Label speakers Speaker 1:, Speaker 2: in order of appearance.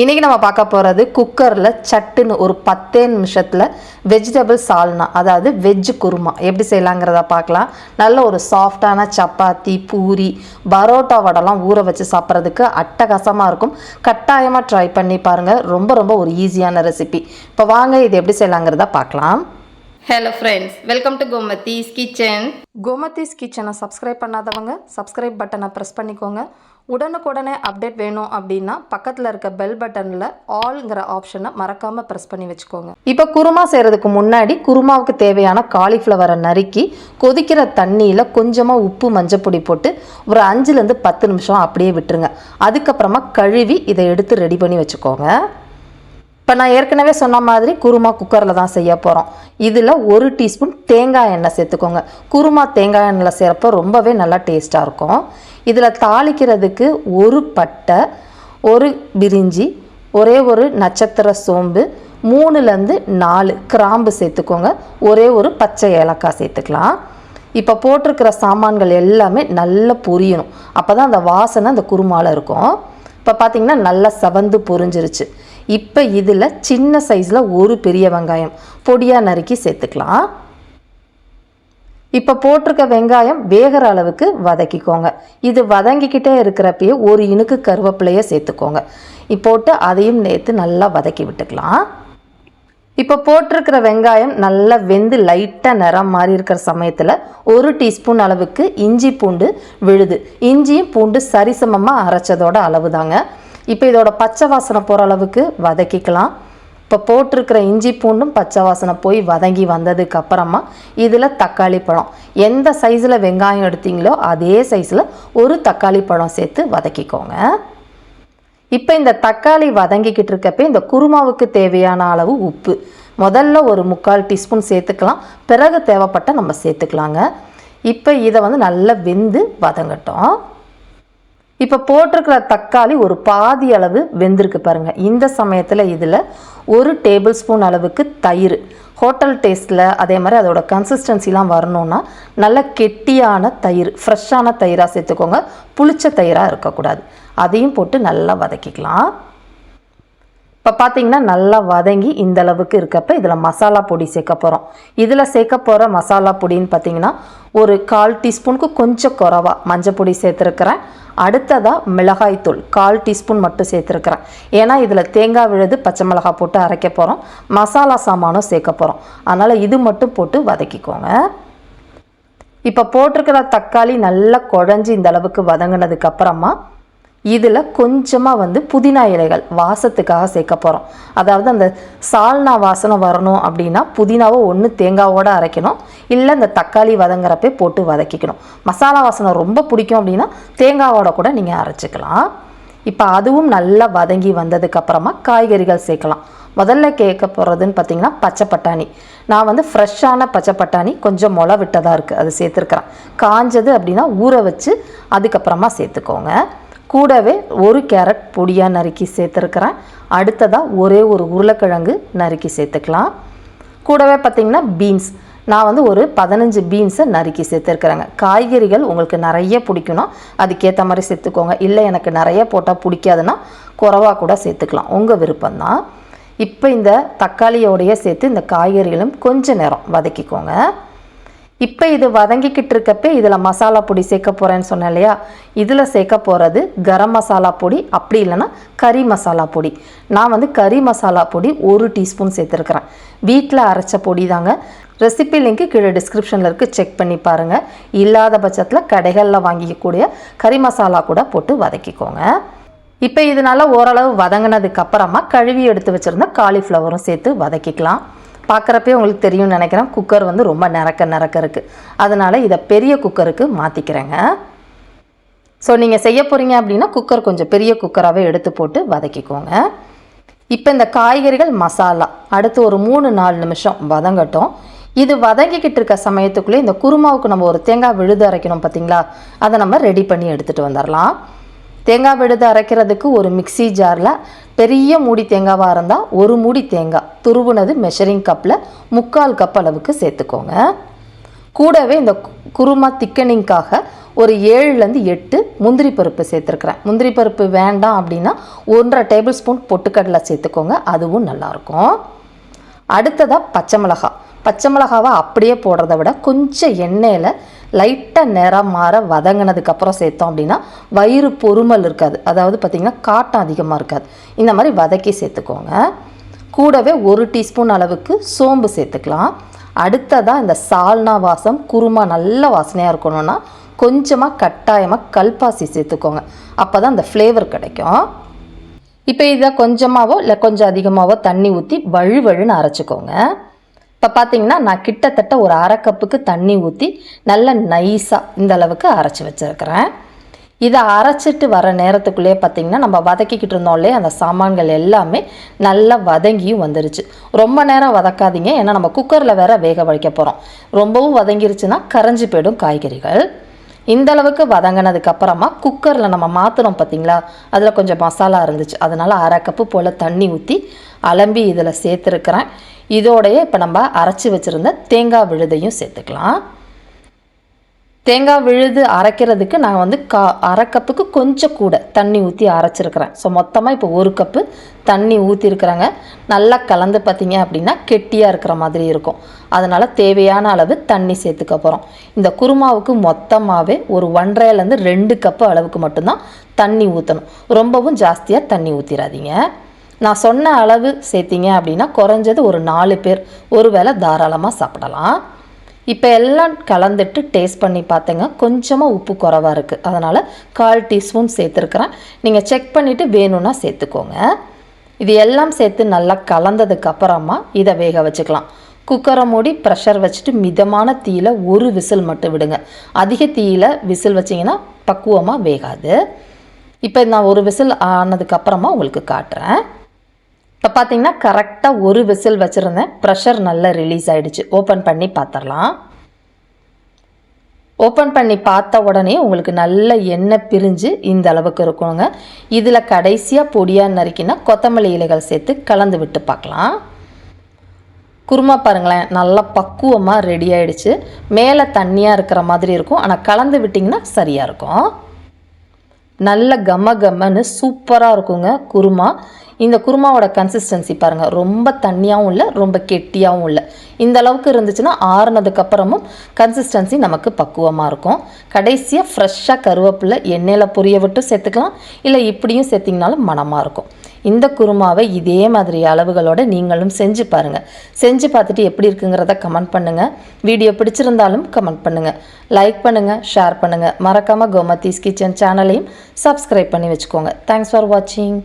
Speaker 1: இன்றைக்கி நம்ம பார்க்க போகிறது குக்கரில் சட்டுன்னு ஒரு 10 நிமிஷத்தில் வெஜிடபிள் சால்னா, அதாவது வெஜ் குருமா எப்படி செய்யலாங்கிறத பார்க்கலாம். நல்ல ஒரு சாஃப்டான சப்பாத்தி, பூரி, பரோட்டா வடைலாம் ஊற வச்சு சாப்பிட்றதுக்கு அட்டகாசமாக இருக்கும். கட்டாயமாக ட்ரை பண்ணி பாருங்கள். ரொம்ப ரொம்ப ஒரு ஈஸியான ரெசிபி. இப்போ வாங்க இது எப்படி செய்யலாங்கிறத பார்க்கலாம்.
Speaker 2: Hello friends, welcome to Gomathi's kitchen.
Speaker 1: Gomathi's கிச்சனை சப்ஸ்கிரைப் பண்ணாதவங்க சப்ஸ்கிரைப் பட்டனை ப்ரெஸ் பண்ணிக்கோங்க. உடனுக்குடனே அப்டேட் வேணும் அப்படின்னா பக்கத்தில் இருக்க பெல் பட்டனில் ஆல்ங்கிற ஆப்ஷனை மறக்காமல் ப்ரெஸ் பண்ணி வச்சுக்கோங்க. இப்போ குருமா செய்கிறதுக்கு முன்னாடி குருமாவுக்கு தேவையான காலிஃப்ளவரை நறுக்கி கொதிக்கிற தண்ணியில் கொஞ்சமாக உப்பு மஞ்சப்பொடி போட்டு ஒரு 5லேருந்து 10 நிமிஷம் அப்படியே விட்டுருங்க. அதுக்கப்புறமா கழுவி இதை எடுத்து ரெடி பண்ணி வச்சுக்கோங்க. இப்போ நான் ஏற்கனவே சொன்ன மாதிரி குருமா குக்கரில் தான் செய்ய போகிறோம். இதில் 1 டீஸ்பூன் தேங்காய் எண்ணெய் சேர்த்துக்கோங்க. குருமா தேங்காய் எண்ணெயில் செய்கிறப்போ ரொம்பவே நல்லா டேஸ்ட்டாக இருக்கும். இதில் தாளிக்கிறதுக்கு 1 பட்டை, 1 பிரிஞ்சி, ஒரே ஒரு நட்சத்திர சோம்பு, 3லேருந்து 4 கிராம்பு சேர்த்துக்கோங்க. ஒரே ஒரு பச்சை ஏலக்காய் சேர்த்துக்கலாம். இப்போ போட்டிருக்கிற சாமான்கள் எல்லாமே நல்லா பொரியணும். அப்போ தான் அந்த வாசனை அந்த குருமாவில் இருக்கும். இப்போ பார்த்திங்கன்னா நல்லா செவந்து பொரிஞ்சிருச்சு. இப்போ இதில் சின்ன சைஸில் 1 பெரிய வெங்காயம் பொடியாக நறுக்கி சேர்த்துக்கலாம். இப்போ போட்டிருக்க வெங்காயம் வேகிற அளவுக்கு வதக்கிக்கோங்க. இது வதங்கிக்கிட்டே இருக்கிறப்பயே 1 இனுக்கு கருவேப்பிலையை சேர்த்துக்கோங்க. போட்டு அதையும் நேற்று நல்லா வதக்கி விட்டுக்கலாம். இப்போ போட்டிருக்கிற வெங்காயம் நல்லா வெந்து லைட்டாக நிறம் மாறி இருக்கிற சமயத்தில் 1 டீஸ்பூன் அளவுக்கு இஞ்சி பூண்டு விழுது. இஞ்சியும் பூண்டு சரிசமமாக அரைச்சதோட அளவு தாங்க. இப்போ இதோட பச்சை வாசனை போகிற அளவுக்கு வதக்கிக்கலாம். இப்போ போட்டிருக்கிற இஞ்சி பூண்டும் பச்சை வாசனை போய் வதங்கி வந்ததுக்கு அப்புறமா இதில் தக்காளி பழம், எந்த சைஸில் வெங்காயம் எடுத்தீங்களோ அதே சைஸில் 1 தக்காளி பழம் சேர்த்து வதக்கிக்கோங்க. இப்போ இந்த தக்காளி வதங்கிக்கிட்டு இருக்கப்போ இந்த குருமாவுக்கு தேவையான அளவு உப்பு முதல்ல ஒரு 3/4 டீஸ்பூன் சேர்த்துக்கலாம். பிறகு தேவைப்பட்ட நம்ம சேர்த்துக்கலாங்க. இப்போ இதை நல்லா வெந்து வதங்கட்டும். இப்போ போட்டிருக்கிற தக்காளி ஒரு பாதி அளவு வெந்திருக்கு பாருங்கள். இந்த சமயத்தில் இதில் 1 டேபிள் ஸ்பூன் அளவுக்கு தயிர், ஹோட்டல் டேஸ்ட்டில் அதே மாதிரி அதோட கன்சிஸ்டன்சிலாம் வரணுன்னா நல்ல கெட்டியான தயிர், ஃப்ரெஷ்ஷான தயிராக சேர்த்துக்கோங்க. புளிச்ச தயிராக இருக்கக்கூடாது. அதையும் போட்டு நல்லா வதக்கிக்கலாம். இப்போ பார்த்திங்கன்னா நல்லா வதங்கி இந்த அளவுக்கு இருக்கப்போ இதில் மசாலா பொடி சேர்க்க போகிறோம். இதில் சேர்க்க போகிற மசாலா பொடின்னு பார்த்திங்கன்னா ஒரு 1/4 டீஸ்பூனுக்கு கொஞ்சம் குறைவா மஞ்சள் பொடி சேர்த்துருக்கிறேன். அடுத்ததாக மிளகாய்த்தூள் 1/4 டீஸ்பூன் மட்டும் சேர்த்துருக்கிறேன். ஏன்னா இதில் தேங்காய் விழுது, பச்சை மிளகாய் போட்டு அரைக்க போகிறோம். மசாலா சாமானும் சேர்க்க போகிறோம். அதனால் இது மட்டும் போட்டு வதக்கிக்கோங்க. இப்போ போட்டிருக்கிற தக்காளி நல்லா குழஞ்சி இந்த அளவுக்கு வதங்கினதுக்கு அப்புறமா இதில் கொஞ்சமாக புதினா இலைகள் வாசத்துக்காக சேர்க்க போகிறோம். அதாவது அந்த சால்னா வாசனை வரணும் அப்படின்னா புதினாவை ஒன்று தேங்காவோடு அரைக்கணும், இல்லை இந்த தக்காளி வதங்குறப்பே போட்டு வதக்கிக்கணும். மசாலா வாசனை ரொம்ப பிடிக்கும் அப்படின்னா தேங்காவோட கூட நீங்கள் அரைச்சிக்கலாம். இப்போ அதுவும் நல்லா வதங்கி வந்ததுக்கப்புறமா காய்கறிகள் சேர்க்கலாம். முதல்ல கேட்க போகிறதுன்னு பார்த்திங்கன்னா பச்சை பட்டாணி. நான் ஃப்ரெஷ்ஷான பச்சை பட்டாணி கொஞ்சம் முளை விட்டதாக இருக்குது, அது சேர்த்துருக்குறேன். காஞ்சது அப்படின்னா ஊற வச்சு அதுக்கப்புறமா சேர்த்துக்கோங்க. கூடவே 1 கேரட் பொடியாக நறுக்கி சேர்த்துருக்கிறேன். அடுத்ததாக ஒரே ஒரு உருளைக்கிழங்கு நறுக்கி சேர்த்துக்கலாம். கூடவே பார்த்திங்கன்னா பீன்ஸ், நான் ஒரு 15 பீன்ஸை நறுக்கி சேர்த்துருக்குறேங்க. காய்கறிகள் உங்களுக்கு நிறைய பிடிக்குன்னா அதுக்கேற்ற மாதிரி சேர்த்துக்கோங்க. இல்லை எனக்கு நிறைய போட்டால் பிடிக்காதுன்னா குறைவாக கூட சேர்த்துக்கலாம், உங்கள் விருப்பம்தான். இப்போ இந்த தக்காளியோடையே சேர்த்து இந்த காய்கறிகளும் கொஞ்ச நேரம் வதக்கிக்கோங்க. இப்போ இது வதங்கிக்கிட்டு இருக்கப்போ இதில் மசாலா பொடி சேர்க்க போகிறேன்னு சொன்னேன் இல்லையா, இதில் சேர்க்க போகிறது கரம் மசாலா பொடி, அப்படி இல்லைன்னா கறி மசாலா பொடி. நான் கறி மசாலா பொடி 1 டீஸ்பூன் சேர்த்துருக்குறேன். வீட்டில் அரைச்ச பொடி தாங்க. ரெசிபி லிங்க்கு கீழே டிஸ்கிரிப்ஷனில் இருக்குது, செக் பண்ணி பாருங்கள். இல்லாத பட்சத்தில் கடைகளில் வாங்கிக்கக்கூடிய கறி மசாலா கூட போட்டு வதக்கிக்கோங்க. இப்போ இதனால் ஓரளவு வதங்கினதுக்கு அப்புறமா கழுவி எடுத்து வச்சுருந்த காலிஃப்ளவரும் சேர்த்து வதக்கிக்கலாம். பார்க்குறப்பே உங்களுக்கு தெரியும்னு நினைக்கிறேன், குக்கர் ரொம்ப நிறக்க இருக்குது. அதனால் இதை பெரிய குக்கருக்கு மாற்றிக்கிறேங்க. ஸோ நீங்கள் செய்ய போகிறீங்க அப்படின்னா குக்கர் கொஞ்சம் பெரிய குக்கராகவே எடுத்து போட்டு வதக்கிக்கோங்க. இப்போ இந்த காய்கறிகள் மசாலா அடுத்து ஒரு 3-4 நிமிஷம் வதங்கட்டும். இது வதங்கிக்கிட்டு இருக்க சமயத்துக்குள்ளே இந்த குருமாவுக்கு நம்ம ஒரு தேங்காய் விழுது அரைக்கணும் பார்த்திங்களா, அதை நம்ம ரெடி பண்ணி எடுத்துகிட்டு வந்துடலாம். தேங்காய் விழுது அரைக்கிறதுக்கு ஒரு மிக்சி ஜாரில் பெரிய மூடி தேங்காவாக இருந்தால் 1 மூடி தேங்காய் துருவுனது மெஷரிங் கப்பில் 3/4 கப் அளவுக்கு சேர்த்துக்கோங்க. கூடவே இந்த குருமா திக்கனிங்காக ஒரு 7லேருந்து 8 முந்திரி பருப்பு சேர்த்துருக்குறேன். முந்திரி பருப்பு வேண்டாம் அப்படின்னா 1½ டேபிள் ஸ்பூன் பொட்டுக்கடலை சேர்த்துக்கோங்க, அதுவும் நல்லாயிருக்கும். அடுத்ததாக பச்சை மிளகாவை அப்படியே போடுறத விட கொஞ்சம் எண்ணெயில் லைட்டாக நிறம் மாற வதங்கினதுக்கப்புறம் சேர்த்தோம் அப்படின்னா வயிறு பொறுமல் இருக்காது, அதாவது பார்த்திங்கன்னா காட்டம் அதிகமாக இருக்காது. இந்த மாதிரி வதக்கி சேர்த்துக்கோங்க. கூடவே 1 டீஸ்பூன் அளவுக்கு சோம்பு சேர்த்துக்கலாம். அடுத்ததாக இந்த சால்னா வாசம் குருமா நல்ல வாசனையாக இருக்கணும்னா கொஞ்சமாக கட்டாயமாக கல்பாசி சேர்த்துக்கோங்க, அப்போ தான் அந்த ஃப்ளேவர் கிடைக்கும். இப்போ இதை கொஞ்சமாகவோ இல்லை கொஞ்சம் அதிகமாகவோ தண்ணி ஊற்றி வழுவழுன்னு அரைச்சிக்கோங்க. இப்போ பார்த்தீங்கன்னா நான் கிட்டத்தட்ட ஒரு 1/2 கப்புக்கு தண்ணி ஊற்றி நல்ல நைஸாக இந்த அளவுக்கு அரைச்சி வச்சுருக்கிறேன். இதை அரைச்சிட்டு வர நேரத்துக்குள்ளேயே பார்த்திங்கன்னா நம்ம வதக்கிக்கிட்டு இருந்தோம்லே அந்த சாமான்கள் எல்லாமே நல்லா வதங்கியும் வந்துருச்சு. ரொம்ப நேரம் வதக்காதீங்க, ஏன்னா நம்ம குக்கரில் வேற வேக வைக்க போகிறோம். ரொம்பவும் வதங்கிருச்சுன்னா கரைஞ்சி போயிடும் காய்கறிகள். இந்த அளவுக்கு வதங்கினதுக்கப்புறமா குக்கரில் நம்ம மாற்றினோம் பார்த்திங்களா, அதில் கொஞ்சம் மசாலா இருந்துச்சு, அதனால் 1/2 கப்பு போல் தண்ணி ஊற்றி அலம்பி இதில் சேர்த்துருக்கிறேன். இதோடைய இப்போ நம்ம அரைச்சி வச்சுருந்த தேங்காய் விழுதையும் சேர்த்துக்கலாம். தேங்காய் விழுது அரைக்கிறதுக்கு நான் வந்து 1/2 கப்புக்கு கொஞ்சம் கூட தண்ணி ஊற்றி அரைச்சிருக்கிறேன். ஸோ மொத்தமாக இப்போ 1 கப்பு தண்ணி ஊற்றிருக்கிறேங்க. நல்லா கலந்து பார்த்திங்க அப்படின்னா கெட்டியாக இருக்கிற மாதிரி இருக்கும். அதனால் தேவையான அளவு தண்ணி சேர்த்துக்க போகிறோம். இந்த குருமாவுக்கு மொத்தமாகவே ஒரு 1½ 2 கப்பு அளவுக்கு மட்டும்தான் தண்ணி ஊற்றணும். ரொம்பவும் ஜாஸ்தியாக தண்ணி ஊற்றிடாதீங்க. நான் சொன்ன அளவு சேர்த்திங்க அப்படின்னா குறைஞ்சது ஒரு 4 பேர் ஒரு வேளை தாராளமாக சாப்பிடலாம். இப்போ எல்லாம் கலந்துட்டு டேஸ்ட் பண்ணி பார்த்தேங்க, கொஞ்சமாக உப்பு குறைவாக இருக்குது, அதனால் 1/4 டீஸ்பூன் சேர்த்துருக்குறேன். நீங்கள் செக் பண்ணிவிட்டு வேணும்னா சேர்த்துக்கோங்க. இது எல்லாம் சேர்த்து நல்லா கலந்ததுக்கப்புறமா இதை வேக வச்சுக்கலாம். குக்கரை மூடி ப்ரெஷர் வச்சுட்டு மிதமான தீயில் 1 விசில் மட்டும் விடுங்க. அதிக தீயில் விசில் வச்சிங்கன்னா பக்குவமாக வேகாது. இப்போ நான் 1 விசில் ஆனதுக்கப்புறமா உங்களுக்கு காட்டுறேன். இப்போ பார்த்தீங்கன்னா கரெக்டாக 1 விசில் வச்சுருந்தேன், ப்ரெஷர் நல்லா ரிலீஸ் ஆகிடுச்சு. ஓப்பன் பண்ணி பார்த்துடலாம். ஓப்பன் பண்ணி பார்த்த உடனே உங்களுக்கு நல்ல எண்ணெய் பிரிஞ்சு இந்த அளவுக்கு இருக்கணுங்க. இதில் கடைசியாக பொடியாக நறுக்கினா கொத்தமல்லி இலைகள் சேர்த்து கலந்து விட்டு பார்க்கலாம். குருமா பாருங்களேன், நல்லா பக்குவமாக ரெடி ஆகிடுச்சு. மேலே தண்ணியாக இருக்கிற மாதிரி இருக்கும், ஆனால் கலந்து விட்டிங்கன்னா சரியாக இருக்கும். நல்ல கம்மன்னு சூப்பராக இருக்குங்க குருமா. இந்த குருமாவோட கன்சிஸ்டன்சி பாருங்கள், ரொம்ப தண்ணியாகவும் இல்லை ரொம்ப கெட்டியாகவும் இல்லை. இந்த அளவுக்கு இருந்துச்சுன்னா ஆறுனதுக்கப்புறமும் கன்சிஸ்டன்சி நமக்கு பக்குவமாக இருக்கும். கடைசியாக ஃப்ரெஷ்ஷாக கருவேப்பிலை எண்ணெயில் பொரிய விட்டு சேர்த்துக்கலாம், இல்லை இப்படியும் சேர்த்திங்கனாலும் மணமாக இருக்கும். இந்த குருமாவை இதே மாதிரி அளவுகளோடு நீங்களும் செஞ்சு பாருங்கள். செஞ்சு பார்த்துட்டு எப்படி இருக்குங்கிறத கமெண்ட் பண்ணுங்கள். வீடியோ பிடிச்சிருந்தாலும் கமெண்ட் பண்ணுங்கள், லைக் பண்ணுங்கள், ஷேர் பண்ணுங்கள். மறக்காமல் கோமதீஸ் கிச்சன் சேனலையும் சப்ஸ்கிரைப் பண்ணி வச்சுக்கோங்க. தேங்க்ஸ் ஃபார் வாட்சிங்.